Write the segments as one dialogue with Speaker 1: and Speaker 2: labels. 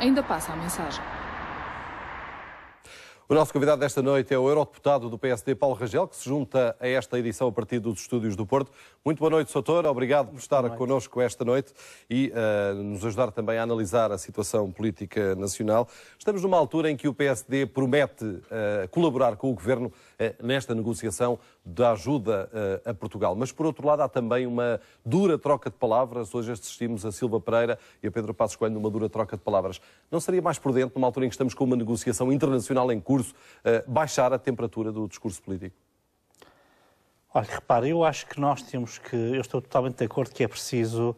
Speaker 1: ainda passa a mensagem.
Speaker 2: O nosso convidado desta noite é o eurodeputado do PSD, Paulo Rangel, que se junta a esta edição a partir dos Estúdios do Porto. Muito boa noite, Soutor. Obrigado por estar connosco esta noite e nos ajudar também a analisar a situação política nacional. Estamos numa altura em que o PSD promete colaborar com o Governo nesta negociação da ajuda a Portugal. Mas, por outro lado, há também uma dura troca de palavras. Hoje assistimos a Silva Pereira e a Pedro Passos Coelho numa dura troca de palavras. Não seria mais prudente, numa altura em que estamos com uma negociação internacional em curso, baixar a temperatura do discurso político?
Speaker 3: Olha, repare, eu acho que nós temos que... Eu estou totalmente de acordo que é preciso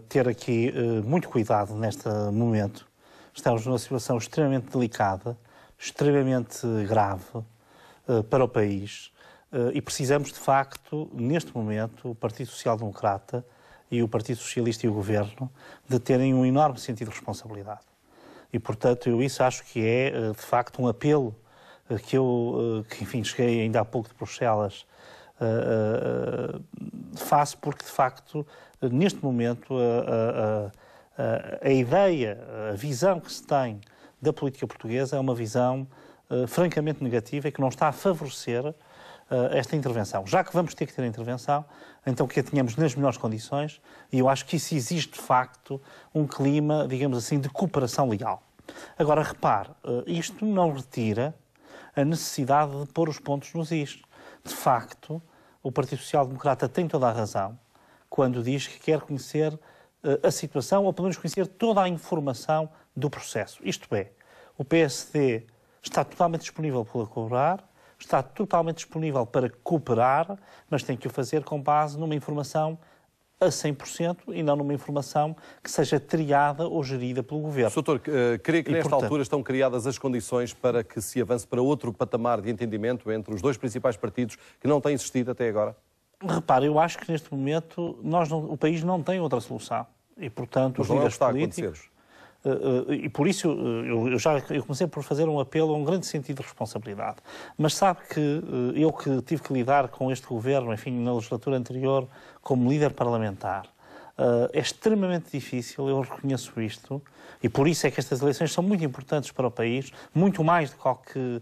Speaker 3: ter aqui muito cuidado neste momento. Estamos numa situação extremamente delicada, extremamente grave para o país e precisamos, de facto, neste momento, o Partido Social Democrata e o Partido Socialista e o Governo, de terem um enorme sentido de responsabilidade. E, portanto, eu isso acho que é, de facto, um apelo que eu, enfim, cheguei ainda há pouco de Bruxelas, faço porque, de facto, neste momento, a ideia, a visão que se tem da política portuguesa é uma visão francamente negativa e que não está a favorecer esta intervenção. Já que vamos ter que ter a intervenção, então que a tenhamos nas melhores condições, e eu acho que isso exige, de facto, um clima, digamos assim, de cooperação legal. Agora, repare, isto não retira a necessidade de pôr os pontos nos is. De facto, o Partido Social Democrata tem toda a razão quando diz que quer conhecer a situação, ou pelo menos conhecer toda a informação do processo. Isto é, o PSD está totalmente disponível para colaborar, está totalmente disponível para cooperar, mas tem que o fazer com base numa informação a 100% e não numa informação que seja triada ou gerida pelo Governo.
Speaker 2: Doutor, creio que nesta altura estão criadas as condições para que se avance para outro patamar de entendimento entre os dois principais partidos que não têm existido até agora?
Speaker 3: Repare, eu acho que neste momento o país não tem outra solução. E, portanto, os líderes políticos... E por isso eu comecei por fazer um apelo a um grande sentido de responsabilidade. Mas sabe que eu que tive que lidar com este governo, enfim, na legislatura anterior, como líder parlamentar, é extremamente difícil, eu reconheço isto, e por isso é que estas eleições são muito importantes para o país, muito mais do que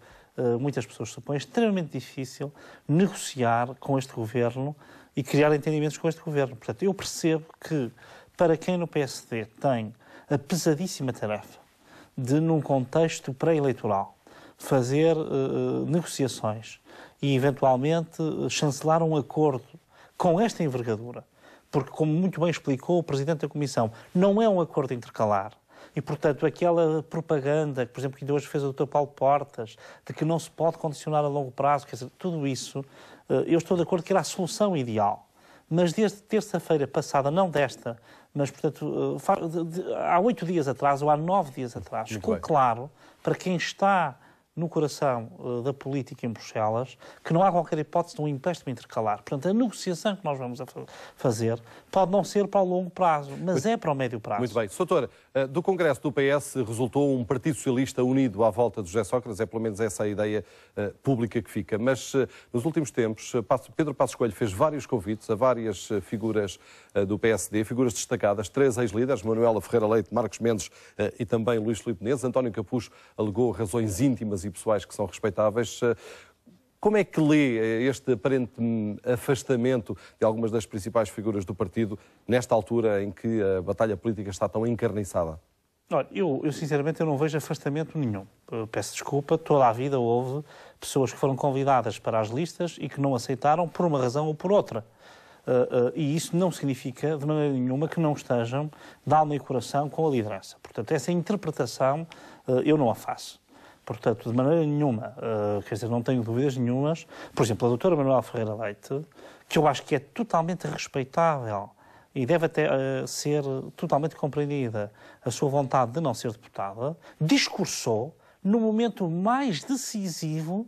Speaker 3: muitas pessoas supõem, é extremamente difícil negociar com este governo e criar entendimentos com este governo. Portanto, eu percebo que para quem no PSD tem a pesadíssima tarefa de, num contexto pré-eleitoral, fazer negociações e, eventualmente, chancelar um acordo com esta envergadura, porque, como muito bem explicou o Presidente da Comissão, não é um acordo intercalar. E, portanto, aquela propaganda que, por exemplo, que hoje fez o Dr. Paulo Portas, de que não se pode condicionar a longo prazo, quer dizer, tudo isso, eu estou de acordo que era a solução ideal. Mas desde terça-feira passada, não desta, mas, portanto, há 8 dias atrás ou há 9 dias atrás, ficou claro para quem está no coração da política em Bruxelas que não há qualquer hipótese de um empréstimo intercalar. Portanto, a negociação que nós vamos fazer pode não ser para o longo prazo, mas é para o médio prazo.
Speaker 2: Muito bem. Doutor, do Congresso do PS resultou um Partido Socialista unido à volta de José Sócrates, é pelo menos essa a ideia pública que fica. Mas, nos últimos tempos, Pedro Passos Coelho fez vários convites a várias figuras do PSD, figuras destacadas, 3 ex-líderes, Manuela Ferreira Leite, Marcos Mendes e também Luís Filipe Menezes. António Capucho alegou razões íntimas e pessoais que são respeitáveis. Como é que lê este aparente afastamento de algumas das principais figuras do partido nesta altura em que a batalha política está tão encarniçada?
Speaker 3: Olha, eu sinceramente eu não vejo afastamento nenhum. Peço desculpa, toda a vida houve pessoas que foram convidadas para as listas e que não aceitaram por uma razão ou por outra. E isso não significa de maneira nenhuma que não estejam de alma e coração com a liderança. Portanto, essa interpretação eu não a faço. Portanto, de maneira nenhuma, quer dizer, não tenho dúvidas nenhumas. Por exemplo, a doutora Manuela Ferreira Leite, que eu acho que é totalmente respeitável e deve até ser totalmente compreendida a sua vontade de não ser deputada, discursou no momento mais decisivo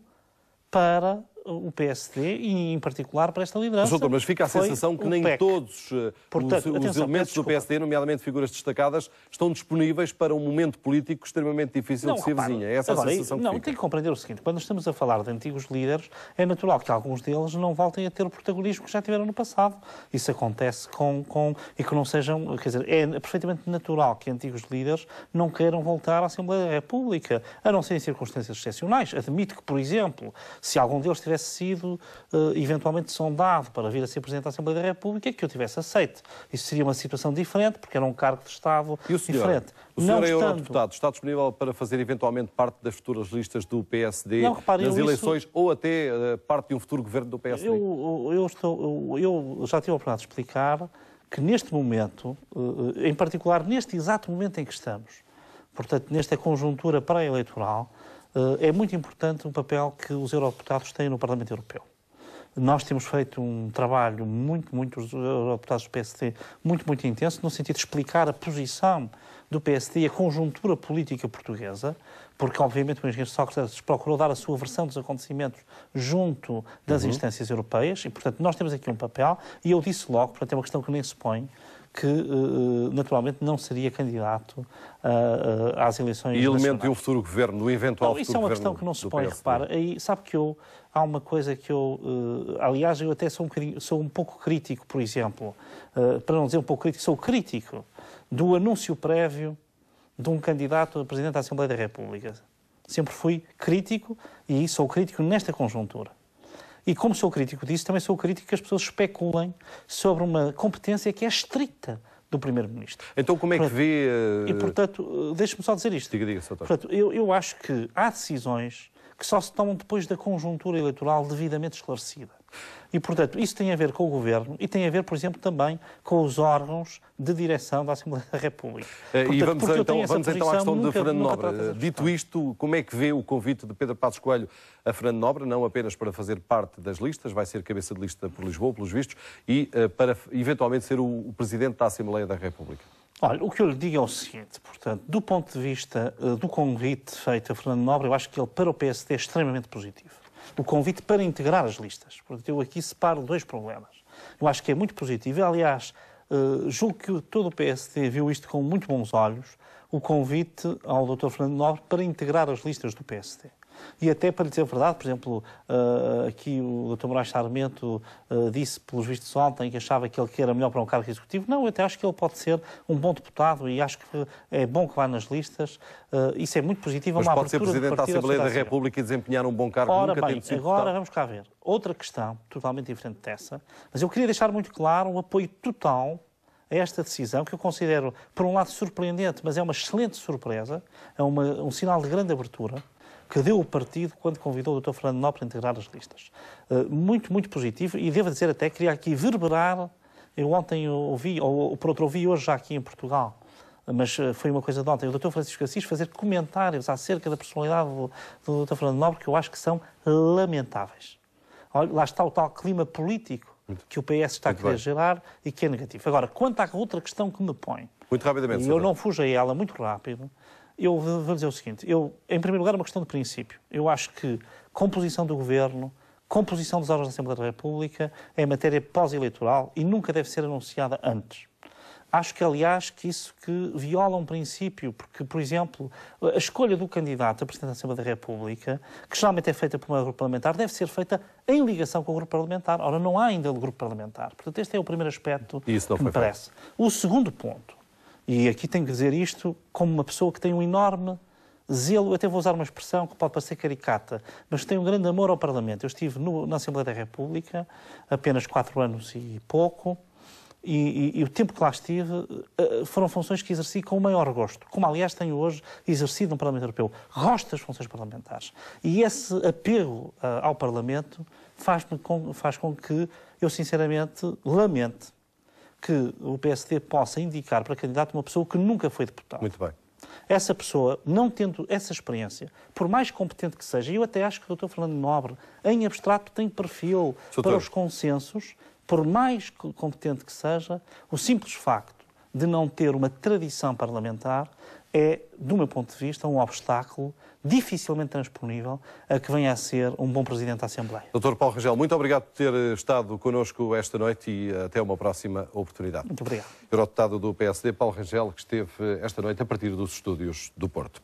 Speaker 3: para o PSD e, em particular, para esta liderança.
Speaker 2: Doutor, mas fica a sensação que nem todos os elementos do PSD, nomeadamente figuras destacadas, estão disponíveis para um momento político extremamente difícil de se avizinha. É essa a sensação que fica.
Speaker 3: Tem que compreender o seguinte. Quando estamos a falar de antigos líderes, é natural que alguns deles não voltem a ter o protagonismo que já tiveram no passado. Isso acontece e que não sejam... Quer dizer, é perfeitamente natural que antigos líderes não queiram voltar à Assembleia da República, a não ser em circunstâncias excepcionais. Admito que, por exemplo, se algum deles tivesse sido eventualmente sondado para vir a ser Presidente da Assembleia da República, que eu tivesse aceito. Isso seria uma situação diferente, porque era um cargo de Estado diferente.
Speaker 2: O senhor é eurodeputado, está disponível para fazer eventualmente parte das futuras listas do PSD nas eleições ou até parte de um futuro governo do PSD?
Speaker 3: Eu já tive a oportunidade de explicar que neste momento, em particular neste exato momento em que estamos, portanto, nesta conjuntura pré-eleitoral, é muito importante o papel que os eurodeputados têm no Parlamento Europeu. Nós temos feito um trabalho os eurodeputados do PSD, muito intenso, no sentido de explicar a posição do PSD e a conjuntura política portuguesa, porque, obviamente, o engenheiro Sócrates procurou dar a sua versão dos acontecimentos junto das instâncias europeias e, portanto, nós temos aqui um papel e eu disse logo, portanto, é uma questão que nem se põe, que, naturalmente, não seria candidato às eleições nacionais.
Speaker 2: E elemento de um futuro governo, do eventual futuro governo.
Speaker 3: Isso é uma questão que não se põe, repara. Aí, sabe que há uma coisa que aliás, eu até sou um pouco crítico, por exemplo, para não dizer um pouco crítico, sou crítico do anúncio prévio de um candidato a Presidente da Assembleia da República. Sempre fui crítico e sou crítico nesta conjuntura. E como sou crítico disso, também sou crítico que as pessoas especulem sobre uma competência que é estrita do Primeiro-Ministro.
Speaker 2: Então como é que vê...
Speaker 3: E, portanto, deixe-me só dizer isto.
Speaker 2: Diga, Sr.
Speaker 3: Portanto, eu acho que há decisões que só se tomam depois da conjuntura eleitoral devidamente esclarecida. E, portanto, isso tem a ver com o Governo e tem a ver, por exemplo, também com os órgãos de direção da Assembleia da República.
Speaker 2: Portanto, e vamos então à questão de Fernando Nobre. Dito isto, como é que vê o convite de Pedro Passos Coelho a Fernando Nobre, não apenas para fazer parte das listas, vai ser cabeça de lista por Lisboa, pelos vistos, e para eventualmente ser o Presidente da Assembleia da República?
Speaker 3: Olha, o que eu lhe digo é o seguinte, portanto, do ponto de vista do convite feito a Fernando Nobre, eu acho que ele, para o PSD, é extremamente positivo. O convite para integrar as listas. Portanto, eu aqui separo dois problemas. Eu acho que é muito positivo. Aliás, julgo que todo o PSD viu isto com muito bons olhos, o convite ao Dr. Fernando Nobre para integrar as listas do PSD. E até, para lhe dizer a verdade, por exemplo, aqui o Dr. Moraes Sarmento disse, pelos vistos ontem, que achava que ele era melhor para um cargo executivo. Não, eu até acho que ele pode ser um bom deputado e acho que é bom que vá nas listas. Isso é muito positivo.
Speaker 2: Mas pode ser Presidente da Assembleia da República e desempenhar um bom cargo.
Speaker 3: Ora bem, agora vamos cá ver. Outra questão, totalmente diferente dessa, mas eu queria deixar muito claro o apoio total a esta decisão, que eu considero, por um lado, surpreendente, mas é uma excelente surpresa, é um sinal de grande abertura, que deu o partido quando convidou o Dr. Fernando Nobre para integrar as listas. Muito positivo, e devo dizer até, queria aqui verberar, eu ontem ouvi, ou por outro ouvi hoje já aqui em Portugal, mas foi uma coisa de ontem, o Dr. Francisco Assis fazer comentários acerca da personalidade do Dr. Fernando Nobre que eu acho que são lamentáveis. Olha, lá está o tal clima político que o PS está a querer gerar e que é negativo. Agora, quanto à outra questão que me põe,
Speaker 2: muito rapidamente,
Speaker 3: e eu não fujo a ela muito rápido, eu vou dizer o seguinte, em primeiro lugar, uma questão de princípio. Eu acho que composição do Governo, composição dos órgãos da Assembleia da República é matéria pós-eleitoral e nunca deve ser anunciada antes. Acho que, aliás, que isso que viola um princípio, porque, por exemplo, a escolha do candidato a Presidente da Assembleia da República, que geralmente é feita por um grupo parlamentar, deve ser feita em ligação com o grupo parlamentar. Ora, não há ainda o grupo parlamentar. Portanto, este é o primeiro aspecto que me parece. O segundo ponto, e aqui tenho que dizer isto como uma pessoa que tem um enorme zelo, eu até vou usar uma expressão que pode parecer caricata, mas que tem um grande amor ao Parlamento. Eu estive na Assembleia da República apenas 4 anos e pouco, e o tempo que lá estive foram funções que exerci com o maior gosto, como aliás tenho hoje exercido no Parlamento Europeu. Gosto das funções parlamentares. E esse apego ao Parlamento faz com que eu sinceramente lamente que o PSD possa indicar para candidato uma pessoa que nunca foi deputado.
Speaker 2: Muito bem.
Speaker 3: Essa pessoa, não tendo essa experiência, por mais competente que seja, e eu até acho que o Dr. Fernando Nobre, em abstrato, tem perfil para os consensos, por mais competente que seja, o simples facto de não ter uma tradição parlamentar é, do meu ponto de vista, um obstáculo dificilmente transponível a que venha a ser um bom Presidente da Assembleia.
Speaker 2: Dr. Paulo Rangel, muito obrigado por ter estado connosco esta noite e até uma próxima oportunidade.
Speaker 3: Muito obrigado.
Speaker 2: Eurodeputado do PSD, Paulo Rangel, que esteve esta noite a partir dos estúdios do Porto.